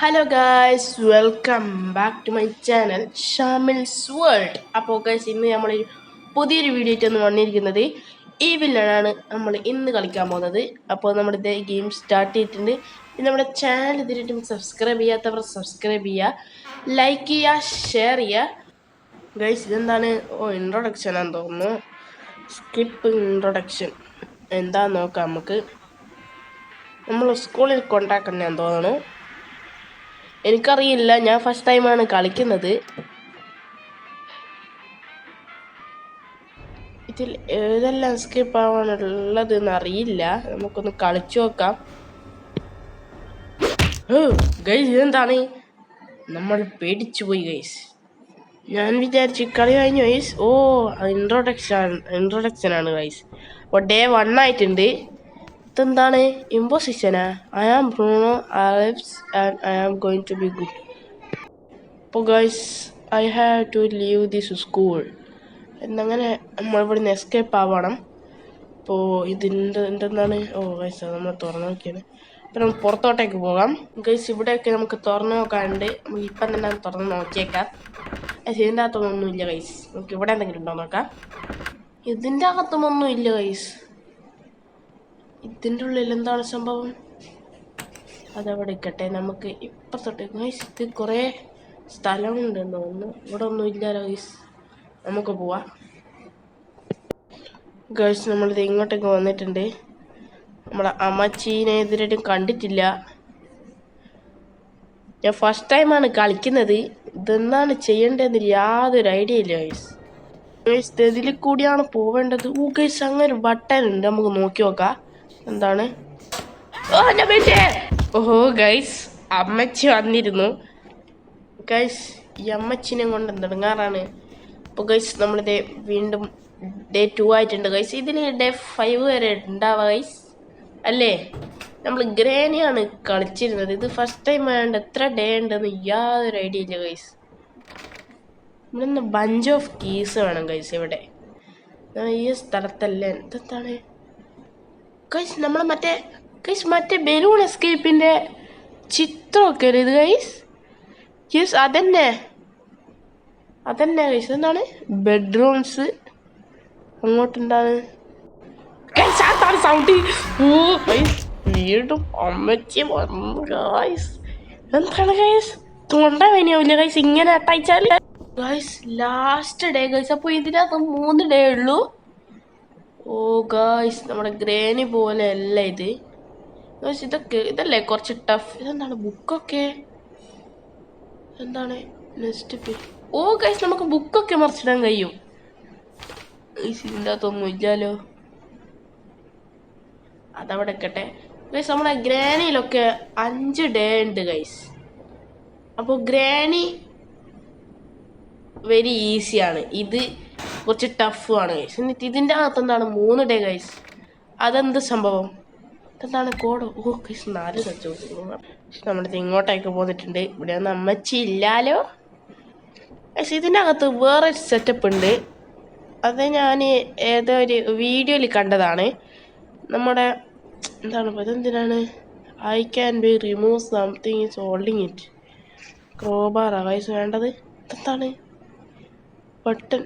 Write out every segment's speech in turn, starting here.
Hello guys, welcome back to my channel Shamil's world. അപ്പോൾ guys, ഇന്ന് നമ്മളൊരു പുതിയൊരു വീഡിയോ ആയിട്ടാണ് വന്നിരിക്കുന്നത്. ഈ വില്ലനാണ് നമ്മൾ ഇന്ന് കളിക്കാൻ പോകുന്നത്. അപ്പോൾ നമ്മുടെ ഗെയിം സ്റ്റാർട്ട് ചെയ്തിട്ടുണ്ട്. നമ്മുടെ ചാനൽ ഇതിനായിട്ടും സബ്സ്ക്രൈബ് ചെയ്യാത്തവർ സബ്സ്ക്രൈബ് ചെയ്യുക, ലൈക്ക് ചെയ്യുക, ഷെയർ ചെയ്യുക. ഗായ്സ്, ഇതെന്താണ്? ഇൻട്രൊഡക്ഷൻ ആണെന്ന് തോന്നുന്നു. സ്കിപ്പ് ഇൻട്രൊഡക്ഷൻ എന്താന്ന് നോക്കാം നമുക്ക്. നമ്മൾ സ്കൂളിൽ കൊണ്ടാക്കുന്നതാന്ന് തോന്നുന്നു. എനിക്കറിയില്ല, ഞാൻ ഫസ്റ്റ് ടൈമാണ് കളിക്കുന്നത്. ഇതിൽ ഏതെല്ലാം സ്കിപ്പ് ആവാനുള്ളതെന്ന് അറിയില്ല. നമുക്കൊന്ന് കളിച്ചു നോക്കാം. ഗൈസ്, ഇതെന്താണ്? നമ്മൾ പേടിച്ചു പോയി ഗൈസ്. ഞാൻ വിചാരിച്ചു കളി കഴിഞ്ഞു ഗൈസ്. ഇൻട്രൊഡക്ഷൻ ആണ് ഗൈസ്. അപ്പോൾ ഡേ 1 ആയിട്ടുണ്ട്. ഇതെന്താണ്? ഇമ്പോസിഷനാ. I am Bruno Alves and I am going to be good. അപ്പോൾ guys, I have to leave this school എന്നങ്ങനെ നമ്മൾ ഇവിടുന്ന് എസ്കേപ്പ് ആവണം. അപ്പോൾ എന്തെന്നാണ്? ഗൈസ്, നമ്മൾ തുറന്നു നോക്കിയാണ്. അപ്പോൾ നമുക്ക് പുറത്തോട്ടേക്ക് പോകാം. ഗൈസ്, ഇവിടെയൊക്കെ നമുക്ക് തുറന്നു നോക്കാറുണ്ട്. നമുക്ക് ഇപ്പം തന്നെ തുറന്ന് നോക്കിയേക്കാം. ഇതിൻ്റെ അകത്തൊന്നും ഇല്ല ഗൈസ്. നമുക്ക് ഇവിടെ എന്തെങ്കിലും ഉണ്ടോ നോക്കാം. ഇതിൻ്റെ അകത്തൊന്നും ഇല്ല ഗൈസ്. ഇതിൻ്റെ ഉള്ളിൽ എന്താണ് സംഭവം? അതവിടെ ഇരിക്കട്ടെ. നമുക്ക് ഇപ്പുറത്തോട്ടേക്ക് ഗൈസ്, ഇത് കുറേ സ്ഥലമുണ്ടെന്ന് തോന്നുന്നു. ഇവിടെ ഒന്നും ഇല്ല ഗൈസ്. നമുക്ക് പോവാം ഗൈസ്. നമ്മളിത് ഇങ്ങോട്ടേക്ക് വന്നിട്ടുണ്ട്. നമ്മളെ അമ്മച്ചീനെ എതിരായിട്ടും കണ്ടിട്ടില്ല. ഞാൻ ഫസ്റ്റ് ടൈമാണ് കളിക്കുന്നത്. ഇതെന്താണ് ചെയ്യേണ്ടതെന്ന് യാതൊരു ഐഡിയ ഇല്ല ഗൈസ്. ഗൈസ്, ഇതിൽ കൂടിയാണ് പോവേണ്ടത്. ഗൈസ്, അങ്ങനെ ഒരു ബട്ടൺ ഉണ്ട്. നമുക്ക് നോക്കി നോക്കാം എന്താണ്. ഓഹോ ഗൈസ്, അമ്മച്ചി വന്നിരുന്നു ഗൈസ്. ഈ അമ്മച്ചിനെ കൊണ്ട് എന്തെടുങ്ങാറാണ്. അപ്പോൾ ഗൈസ്, നമ്മളിത് വീണ്ടും ഡേ 2 ആയിട്ടുണ്ട് ഗൈസ്. ഇതിൽ ഡേ 5 വരെ ഉണ്ടാവുക ഗൈസ്, അല്ലേ? നമ്മൾ ഗ്രാനിയാണ് കളിച്ചിരുന്നത്. ഇത് ഫസ്റ്റ് ടൈം ആയതുകൊണ്ട് എത്ര ഡേ ഉണ്ടെന്ന് യാതൊരു ഐഡിയ ഇല്ല ഗൈസ്. ഇവിടെ ബഞ്ച് ഓഫ് കീസ് വേണം ഗൈസ്. ഇവിടെ ഈ സ്ഥലത്തല്ലേ? എന്താണ് ഗൈസ്? നമ്മൾ മറ്റേ ബലൂൺ എസ്കേപ്പിൻ്റെ ചിത്രമൊക്കെ അല്ലേ ഇത് ഗൈസ്? യെസ്, അതന്നെ ഗൈസ്. എന്താണ്? ബെഡ്റൂംസ് അങ്ങോട്ടുണ്ടാണ് സൗണ്ട്. വീണ്ടും അമ്മച്ചി വന്നു ഗൈസ്. എന്താണ് ഗൈസ്? തൊണ്ട വേനിയാവില്ല ഗൈസ് ഇങ്ങനെ അട്ടയച്ചാൽ ഗൈസ്. Last day guys. അപ്പോൾ ഇതിനകത്ത് 3 ഡേ ഉള്ളൂ. ഗൈസ്, നമ്മുടെ ഗ്രാനി പോലെ അല്ല ഇത് ഗൈസ്. ഇതല്ലേ കുറച്ച് ടഫ്. ഇതെന്താണ്? ബുക്കൊക്കെ എന്താണ്? നെക്സ്റ്റ് ഗൈസ്, നമുക്ക് ബുക്കൊക്കെ മറിച്ചിടാൻ കഴിയും. ഇതിൻ്റെ അകത്തൊന്നും ഇല്ലല്ലോ. അതവിടെ ഇരിക്കട്ടെ ഗൈസ്. നമ്മുടെ ഗ്രാനിയിലൊക്കെ 5 ഡേ ഉണ്ട് ഗൈസ്. അപ്പോൾ ഗ്രാനി വെരി ഈസിയാണ്. ഇത് കുറച്ച് ടഫുമാണ് ഗൈസ്. എന്നിട്ട് ഇതിൻ്റെ അകത്ത് എന്താണ് 3 ഡേ ഗൈസ്. അതെന്ത് സംഭവം? എന്താണ് കോഡ്? ഗൈസ്, 4 വെച്ചു. നമ്മളിത് ഇങ്ങോട്ടേക്ക് പോന്നിട്ടുണ്ട്. ഇവിടെ ഒന്നും അമ്മച്ചി ഇല്ലാലോ ഗൈസ്. ഇതിൻ്റെ അകത്ത് വേറൊരു സെറ്റപ്പ് ഉണ്ട്. അത് ഞാൻ ഏതോ ഒരു വീഡിയോയിൽ കണ്ടതാണ്. നമ്മുടെ എന്താണ് ഇതെന്തിനാണ്? I can be remove something is holding it. ക്രോബാറാ ഗൈസ് വേണ്ടത്. ഇതെന്താണ്? ബട്ടൺ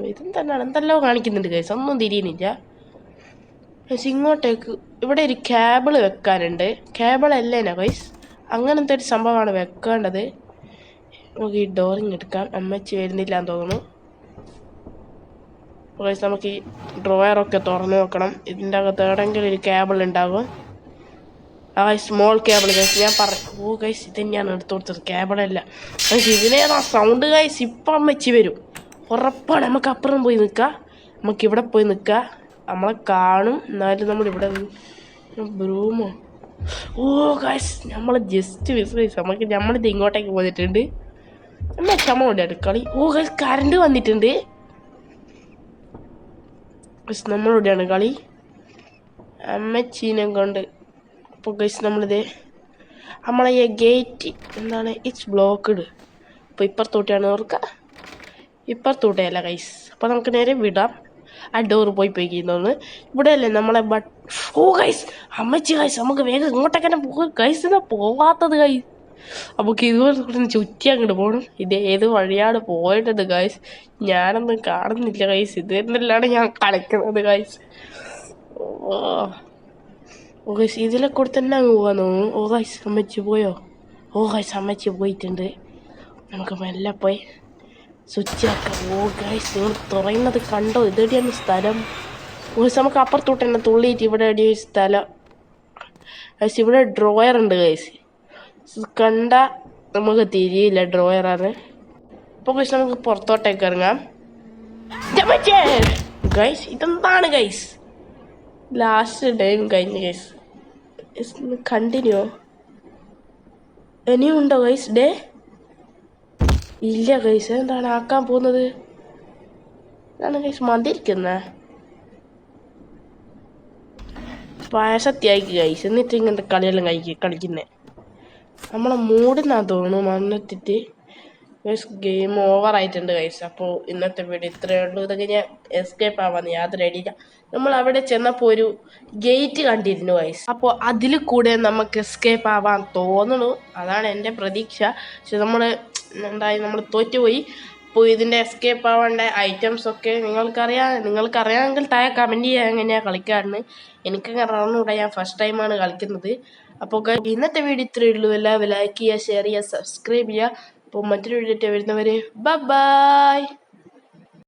ഇതെന്താണ്? എന്തെല്ലോ കാണിക്കുന്നുണ്ട് ഗൈസ്. ഒന്നും തിരിയുന്നില്ല ഗൈസ്. ഇങ്ങോട്ടേക്ക് ഇവിടെ ഒരു കേബിള് വെക്കാനുണ്ട്. കേബിൾ അല്ലേനാ ഗൈസ്? അങ്ങനത്തെ ഒരു സംഭവമാണ് വെക്കേണ്ടത്. നമുക്ക് ഈ ഡോറിങ് എടുക്കാം. അമ്മച്ചി വരുന്നില്ല എന്ന് തോന്നുന്നു ഗൈസ്. നമുക്ക് ഈ ഡ്രോയറൊക്കെ തുറന്ന് നോക്കണം. ഇതിൻ്റെ അകത്ത് എവിടെയെങ്കിലും ഒരു കേബിൾ ഉണ്ടാകും. Small cable guys. ഞാൻ ഗൈസ്, ഇത് തന്നെയാണ് എടുത്തു കൊടുത്തത്. കേബിളല്ല ഗൈസ്. ഇതിനേതാ സൗണ്ട് ഗൈസ്? ഇപ്പം അമ്മച്ചി വരും ഉറപ്പാണ്. നമുക്ക് അപ്പുറം പോയി നിൽക്കാം. നമുക്കിവിടെ പോയി നിൽക്കാം. നമ്മളെ കാണും. എന്നാലും നമ്മളിവിടെ ബ്രൂമോ ഗൈസ്, നമ്മൾ ജസ്റ്റ് മിസ് ഗൈസ്. നമ്മളിത് ഇങ്ങോട്ടേക്ക് പോന്നിട്ടുണ്ട്. എന്നാ ക്ഷമ കൊണ്ട് അടുക്കളി. ഗൈസ്, കറണ്ട് വന്നിട്ടുണ്ട് ഗൈസ്. നമ്മളിവിടെയാണ് കളി അമ്മച്ചീനെ കൊണ്ട്. അപ്പോൾ ഗൈസ്, നമ്മളിത് നമ്മളെ ഈ ഗേറ്റ് എന്താണ്? It's blocked. അപ്പോൾ ഇപ്പുറത്തോട്ടാണ് ഓർക്കുക, ഇപ്പുറത്തോട്ടല്ല ഗൈസ്. അപ്പോൾ നമുക്ക് നേരെ വിടാം. ആ ഡോറ് പോയി തോന്നുന്നു. ഇവിടെ അല്ലേ നമ്മളെ ഓ ഗൈസ്, അമ്മച്ചി ഗൈസ്, നമുക്ക് വേഗം ഇങ്ങോട്ടേക്കന്നെ പോകും ഗൈസ്. ഇതാ പോവാത്തത് ഗൈസ്. നമുക്ക് ഇതുപോലെ കൂടെ ചുറ്റി അങ്ങോട്ട് പോകണം. ഇത് ഏത് വഴിയാണ് പോയിട്ടത് ഗൈസ്, ഞാനൊന്നും കാണുന്നില്ല ഗൈസ്. ഇത് തന്നെയല്ലാണ് ഞാൻ കളിക്കുന്നത് ഗൈസ്. ഓ ഗൈസ്, ഇതിലെ കൂടെ തന്നെ അങ്ങ് പോകാൻ തോന്നുന്നു. ഓ ഗൈസ്, അമ്മച്ചി പോയോ? ഓ ഗൈസ്, അമ്മച്ചി പോയിട്ടുണ്ട്. നമുക്ക് മെല്ലെ പോയി സ്വിച്ച് ആക്കാം. ഓ ഗൈസ്, നിങ്ങൾ തുറയുന്നത് കണ്ടോ? ഇതെവിടെയാണ് സ്ഥലം? ഓ ഗൈസ്, നമുക്ക് അപ്പുറത്തോട്ട് തന്നെ തുള്ളിയിട്ട് ഇവിടെ എവിടെയോ സ്ഥലം ഗൈസ്. ഇവിടെ ഡ്രോയർ ഉണ്ട് ഗൈസ്, കണ്ട നമുക്ക് തിരിയില്ല ഡ്രോയറാണ്. അപ്പോൾ ഗൈസ് നമുക്ക് പുറത്തോട്ടേക്ക് ഇറങ്ങാം. ഗൈസ്, ഇതെന്താണ് ഗൈസ്? ലാസ്റ്റ് ടൈം കഴിഞ്ഞു ഗൈസ്. കണ്ടിന്യൂ ഇനിയും ഉണ്ടോ ഗൈസ് ഡേ? ഇല്ല ഗൈസ്. എന്താണ് ആക്കാൻ പോകുന്നത്? ഇതാണ് ഗൈസ് മന്തിരിക്കുന്നത് പായസത്തിയായിക്ക് ഗൈസ്. എന്നിട്ട് ഇങ്ങനത്തെ കളിയെല്ലാം കളിക്കുന്നേ നമ്മളെ മൂടിനാ തോന്നുന്നു വന്നിട്ടിട്ട് ഗൈസ്. ഗെയിം ഓവർ ആയിട്ടുണ്ട് ഗൈസ്. അപ്പോൾ ഇന്നത്തെ വീഡിയോ ഇത്രയേ ഉള്ളൂ. ഇതൊക്കെ ഞാൻ എസ്കേപ്പ് ആവാന്ന് യാതൊരു ഐഡിയ. നമ്മൾ അവിടെ ചെന്നപ്പോൾ ഒരു ഗേറ്റ് കണ്ടിരുന്നു ഗൈസ്. അപ്പോൾ അതിൽ കൂടെ നമുക്ക് എസ്കേപ്പ് ആവാൻ തോന്നുന്നു, അതാണ് എൻ്റെ പ്രതീക്ഷ. പക്ഷെ നമ്മൾ തോറ്റുപോയി. അപ്പോൾ ഇതിൻ്റെ എസ്കേപ്പ് ആവേണ്ട ഐറ്റംസ് ഒക്കെ നിങ്ങൾക്കറിയാമെങ്കിൽ താഴെ കമൻറ്റ് ചെയ്യാൻ എങ്ങനെയാണ് കളിക്കാറുണ്ട്. എനിക്കങ്ങനെ അറിഞ്ഞൂടാ, ഞാൻ ഫസ്റ്റ് ടൈമാണ് കളിക്കുന്നത്. അപ്പോൾ ഇന്നത്തെ വീഡിയോ ഇത്രയേ ഉള്ളൂ. എല്ലാവരും ലൈക്ക് ചെയ്യുക, ഷെയർ ചെയ്യുക, സബ്സ്ക്രൈബ് ചെയ്യുക. അപ്പോൾ മറ്റൊരു വീഡിയോ വരുന്നവരെ ബൈ.